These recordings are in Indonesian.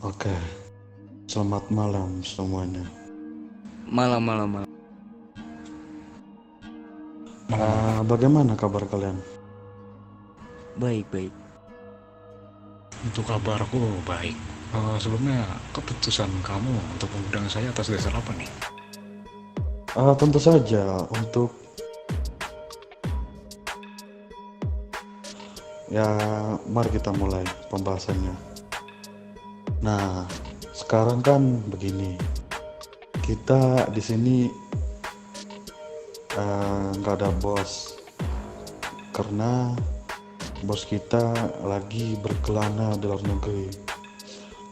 Oke, selamat malam semuanya. Malam, malam, malam. Malam-malam. Bagaimana kabar kalian? Baik, baik. Untuk kabarku baik. Sebelumnya keputusan kamu untuk mengundang saya atas dasar apa nih? Tentu saja untuk ya, mari kita mulai pembahasannya. Nah, sekarang kan begini, kita di sini nggak ada bos karena bos kita lagi berkelana di luar negeri.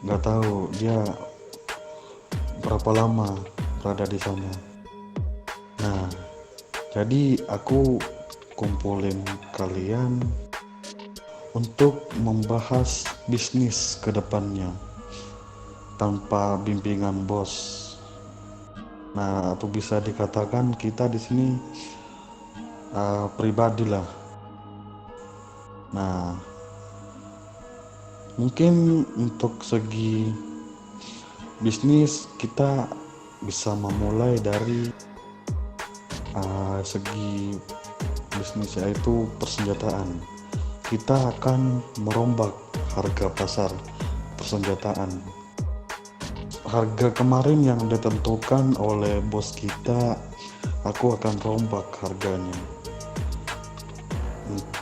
Nggak tahu dia berapa lama berada di sana. Nah, jadi aku kumpulin kalian untuk membahas bisnis ke depannya tanpa bimbingan bos. Nah, atau bisa dikatakan kita di sini pribadi lah. Nah, mungkin untuk segi bisnis kita bisa memulai dari segi bisnis, yaitu persenjataan. Kita akan merombak harga pasar persenjataan. Harga kemarin yang ditentukan oleh bos kita, aku akan rombak harganya.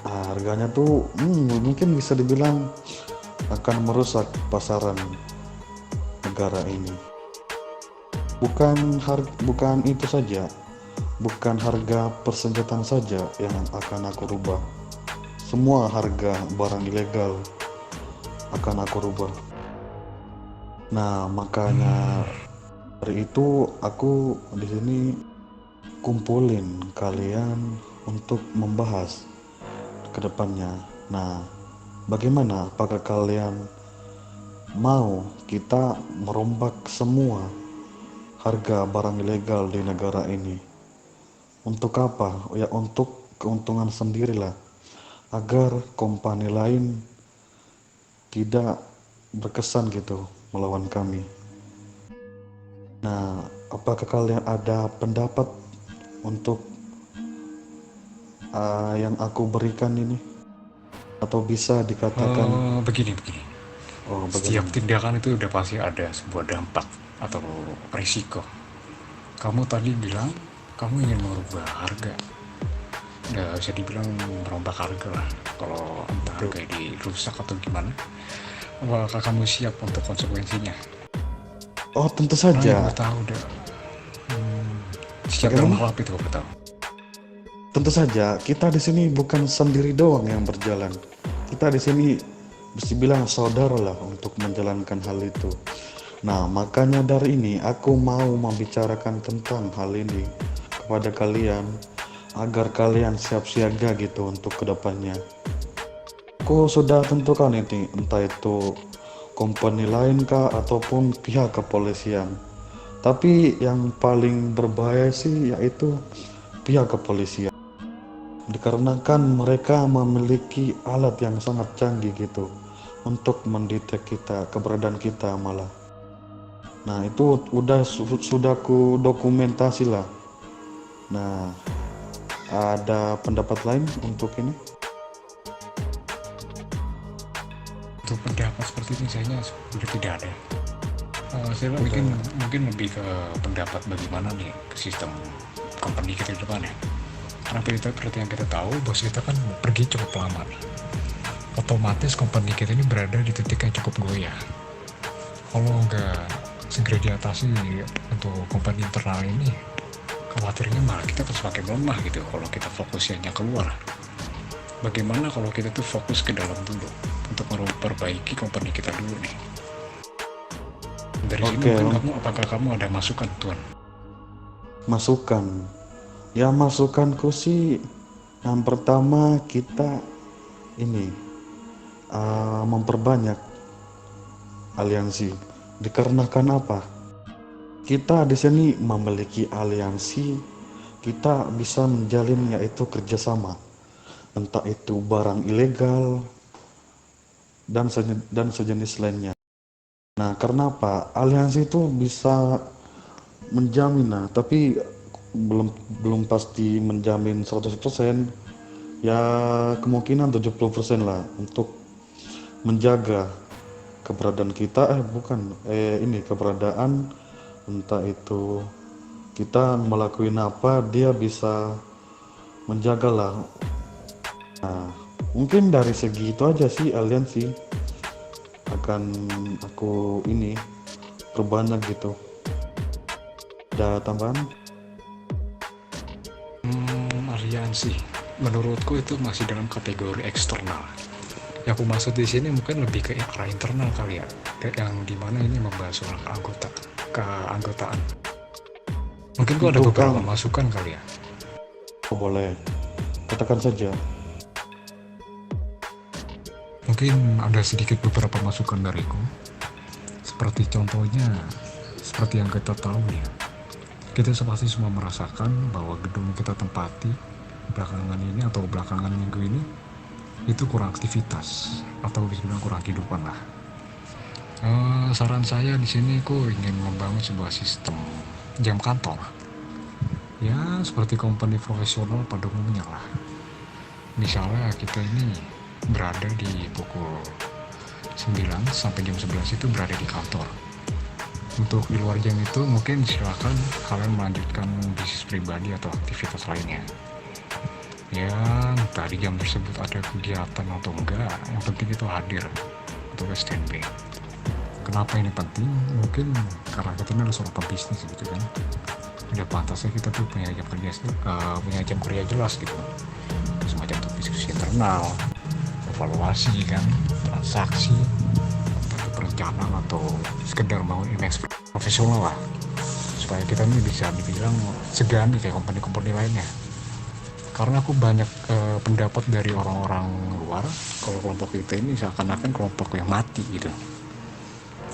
Harganya tuh mungkin bisa dibilang akan merusak pasaran negara ini. Bukan itu saja, bukan harga persenjataan saja yang akan aku rubah. Semua harga barang ilegal akan aku rubah. Nah, makanya dari itu aku di sini kumpulin kalian untuk membahas ke depannya. Nah, bagaimana? Apakah kalian mau kita merombak semua harga barang ilegal di negara ini? Untuk apa? Ya, untuk keuntungan sendirilah, agar kompani lain tidak berkesan gitu melawan kami. Nah, apakah kalian ada pendapat untuk yang aku berikan ini? Atau bisa dikatakan, Begini. oh Setiap bagaimana? tindakan itu udah pasti ada sebuah dampak atau risiko. Kamu tadi bilang kamu ingin merubah harga. Nggak bisa dibilang merombak harga lah. Kalau entah Betul. harga dirusak atau gimana. Apakah kamu siap untuk konsekuensinya? Oh, tentu Nah, yang saja. gue tahu udah siap dalam Bagaimana? hal apa itu gue tahu. Tentu saja, kita di sini bukan sendiri doang yang berjalan. Kita di sini bisa bilang saudara lah untuk menjalankan hal itu. Nah, makanya dari ini aku mau membicarakan tentang hal ini kepada kalian agar kalian siap siaga gitu untuk kedepannya. Aku sudah tentukan ini, entah itu company lain kah ataupun pihak kepolisian. Tapi yang paling berbahaya sih yaitu pihak kepolisian. Dikarenakan mereka memiliki alat yang sangat canggih gitu untuk mendetek kita, keberadaan kita malah. Nah, itu sudah ku dokumentasi lah. Nah, ada pendapat lain untuk ini? Untuk pendapat seperti ini saya sudah tidak ada. Saya Udah. mungkin lebih ke pendapat bagaimana nih sistem company kita ke depan ya. Karena seperti yang kita tahu, bos kita kan pergi cukup lama nih. Otomatis company kita ini berada di titik yang cukup goyah. Kalau nggak segera diatasi untuk company internal ini, khawatirnya malah kita akan semakin lemah gitu kalau kita fokusnya keluar. Bagaimana kalau kita tuh fokus ke dalam dulu untuk memperbaiki company kita dulu nih. Dari sini Oke, mungkin apakah kamu ada masukan tuan? masukan. Ya, masukanku sih yang pertama kita ini memperbanyak aliansi. Dikarenakan apa? Kita di sini memiliki aliansi, kita bisa menjalin yaitu kerjasama, entah itu barang ilegal dan sejenis lainnya. Nah, karena apa? Aliansi itu bisa menjamin, nah, tapi belum belum pasti menjamin 100%. Ya kemungkinan 70% lah untuk menjaga keberadaan kita, bukan, ini keberadaan, entah itu kita melakukan apa, dia bisa menjagalah. Mungkin dari segi itu aja sih aliansi akan aku ini perbanyak gitu. Ada tambahan? Aliansi menurutku itu masih dalam kategori eksternal. Yang aku maksud di sini mungkin lebih ke arah internal kali ya, kayak yang dimana ini membahas soal keanggotaan. Mungkin kok ada Untuk beberapa masukan kali ya. boleh katakan saja. Mungkin ada sedikit beberapa masukan dariku. Seperti contohnya, seperti yang kita tahu ya, kita pasti semua merasakan bahwa gedung kita tempati belakangan ini atau belakangan minggu ini itu kurang aktivitas atau bisa bilang kurang kehidupan lah. Saran saya di sini aku ingin membangun sebuah sistem jam kantor, ya seperti company profesional pada umumnya lah. Misalnya kita ini berada di pukul 9 sampai jam 11 itu berada di kantor. Untuk di luar jam itu mungkin silakan kalian melanjutkan bisnis pribadi atau aktivitas lainnya. Ya, entah di jam tersebut ada kegiatan atau enggak, yang penting itu hadir untuk standby. Kenapa ini penting? Mungkin karena kita ini adalah seorang pebisnis gitu kan. Udah pantasnya kita tuh punya jam kerja jelas gitu. Semacam untuk diskusi internal, evaluasi kan, transaksi, perencanaan atau sekedar bangun image profesional lah. Supaya kita ini bisa dibilang segan kayak company-company lainnya. Karena aku banyak pendapat dari orang-orang luar kalau kelompok kita ini seakan-akan kelompok yang mati gitu.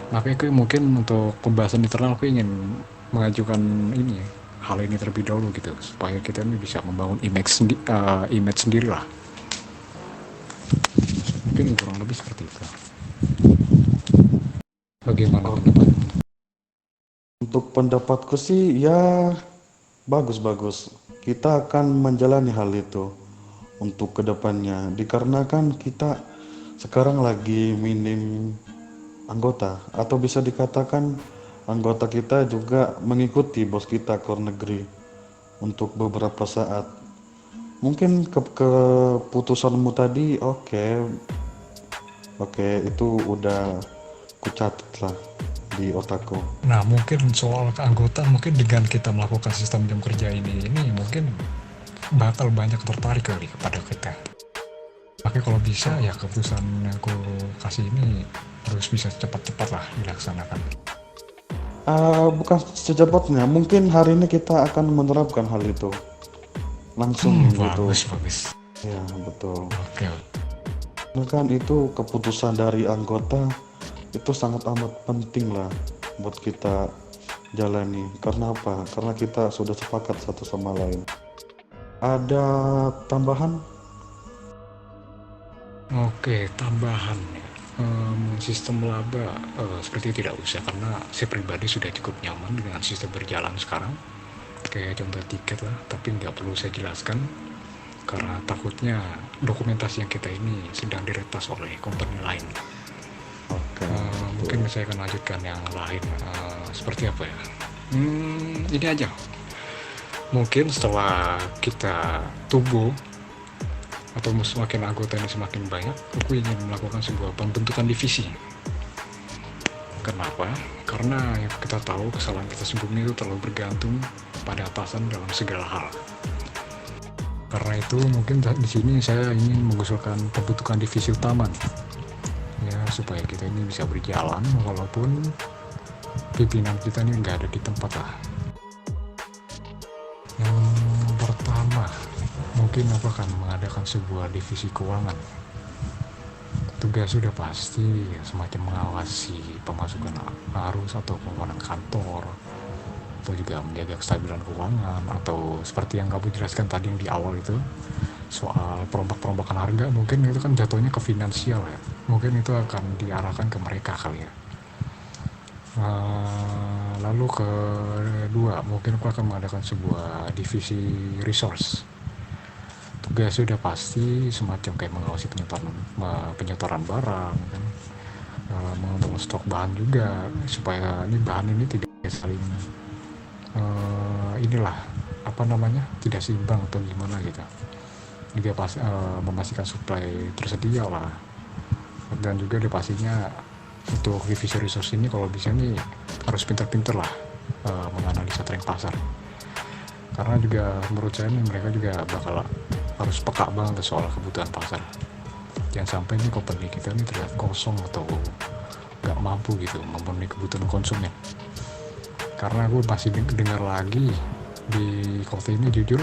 Makanya aku mungkin untuk pembahasan internal aku ingin mengajukan ini hal ini terlebih dahulu gitu supaya kita ini bisa membangun image sendiri lah. Mungkin kurang lebih seperti itu. Bagaimana pendapat? Untuk pendapatku sih ya bagus-bagus. Kita akan menjalani hal itu untuk kedepannya. Dikarenakan kita sekarang lagi minim anggota, atau bisa dikatakan anggota kita juga mengikuti bos kita ke luar negeri untuk beberapa saat. Mungkin keputusanmu tadi oke, itu udah kucatat lah di otakku. Nah mungkin soal keanggotaan, mungkin dengan kita melakukan sistem jam kerja ini mungkin bakal banyak tertarik kali kepada kita. Makanya kalau bisa ya keputusan yang aku kasih ini harus bisa cepat-cepat lah dilaksanakan. Bukan secepatnya, mungkin hari ini kita akan menerapkan hal itu langsung gitu. Bagus. Ya betul. Oke. Nah kan itu keputusan dari anggota itu sangat amat penting lah buat kita jalani. Karena apa? Karena kita sudah sepakat satu sama lain. Ada tambahan? Oke, tambahan ya. Sistem laba seperti tidak usah karena saya pribadi sudah cukup nyaman dengan sistem berjalan sekarang. Kayak contoh tiket lah, tapi nggak perlu saya jelaskan karena takutnya dokumentasi yang kita ini sedang diretas oleh company lain. Oke. Mungkin saya akan lanjutkan yang lain. Seperti apa ya? Ini aja. Mungkin setelah kita tumbuh atau semakin anggota ini semakin banyak, aku ingin melakukan sebuah pembentukan divisi. Kenapa? Karena yang kita tahu kesalahan kita sebelumnya itu terlalu bergantung pada atasan dalam segala hal. Karena itu mungkin di sini saya ingin mengusulkan pembentukan divisi utama nih. Ya supaya kita ini bisa berjalan walaupun pimpinan kita ini nggak ada di tempat lah. Yang pertama mungkin aku akan mengadakan sebuah divisi keuangan. Tugas sudah pasti semacam mengawasi pemasukan arus atau pengeluaran kantor, atau juga menjaga kestabilan keuangan, atau seperti yang kamu jelaskan tadi yang di awal itu soal perombak-perombakan harga, mungkin itu kan jatuhnya ke finansial ya, mungkin itu akan diarahkan ke mereka kali ya. Lalu kedua, mungkin aku akan mengadakan sebuah divisi resource. Tugasnya udah pasti semacam kayak mengawasi penyetoran barang, kan? Mengontrol stok bahan juga supaya ini bahan ini tidak saling inilah apa namanya tidak seimbang atau gimana gitu. Juga memastikan supply tersedia lah, dan juga dia pastinya untuk divisi resource ini kalau bisa nih harus pintar-pintar lah menganalisa tren pasar, karena juga menurut saya nih mereka juga bakal harus peka banget soal kebutuhan pasar. Jangan sampai nih company kita ini terlihat kosong atau nggak mampu gitu memenuhi kebutuhan konsumen. Karena gue masih dengar lagi di kota ini, jujur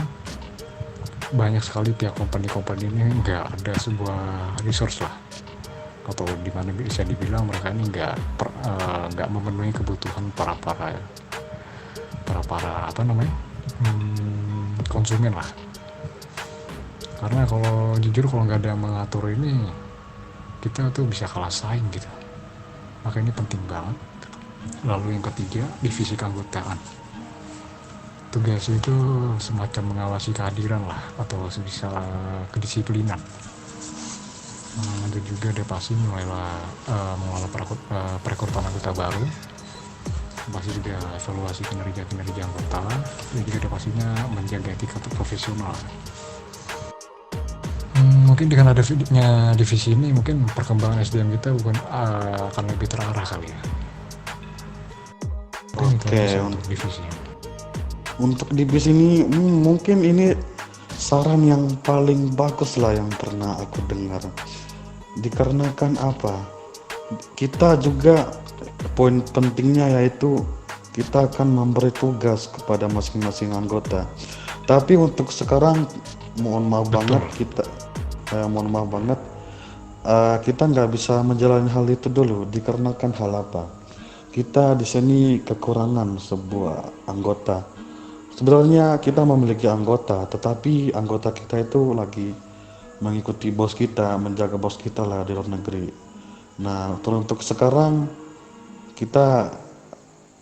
banyak sekali pihak company ini nggak ada sebuah resource lah, atau dimana bisa dibilang mereka ini nggak memenuhi kebutuhan para apa namanya konsumen lah. Karena kalau jujur kalau nggak ada yang mengatur ini, kita tuh bisa kalah saing gitu. Maka ini penting banget. Lalu yang ketiga, divisi keanggotaan. Tugas itu semacam mengawasi kehadiran lah, atau sebisa kedisiplinan. Dan juga dia pasti mengelola perekrutan anggota baru. Pasti juga evaluasi kinerja anggota. Dan juga dia pastinya menjaga etika profesional. Mungkin dengan adanya divisi ini, mungkin perkembangan SDM kita akan lebih terarah kali ya. Oke, Untuk divisi. untuk divisi ini mungkin ini saran yang paling bagus lah yang pernah aku dengar. Dikarenakan apa? Kita juga poin pentingnya yaitu kita akan memberi tugas kepada masing-masing anggota. Tapi untuk sekarang mohon maaf banget kita nggak bisa menjalani hal itu dulu. Dikarenakan hal apa? Kita di sini kekurangan sebuah anggota. Sebenarnya kita memiliki anggota, tetapi anggota kita itu lagi mengikuti bos kita, menjaga bos kita lah di luar negeri. Nah, untuk sekarang kita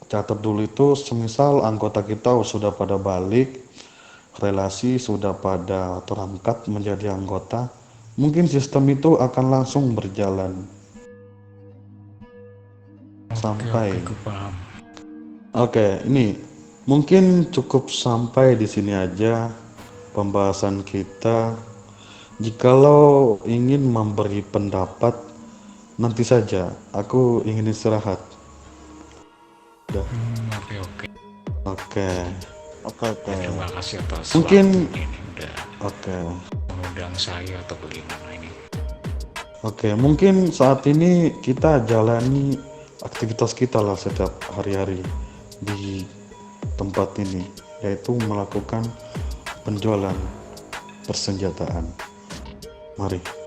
catat dulu itu, semisal anggota kita sudah pada balik, relasi sudah pada terangkat menjadi anggota, mungkin sistem itu akan langsung berjalan sampai. Oke, paham. Oke, ini mungkin cukup sampai di sini aja pembahasan kita. Jikalau ingin memberi pendapat, nanti saja. Aku ingin istirahat. Udah. Oke. Oke. Terima kasih atas Mungkin waktunya ini udah oke. mengundang saya atau bagaimana ini. Oke, mungkin saat ini kita jalani aktivitas kita lah setiap hari-hari di tempat ini, yaitu melakukan penjualan persenjataan. Mari.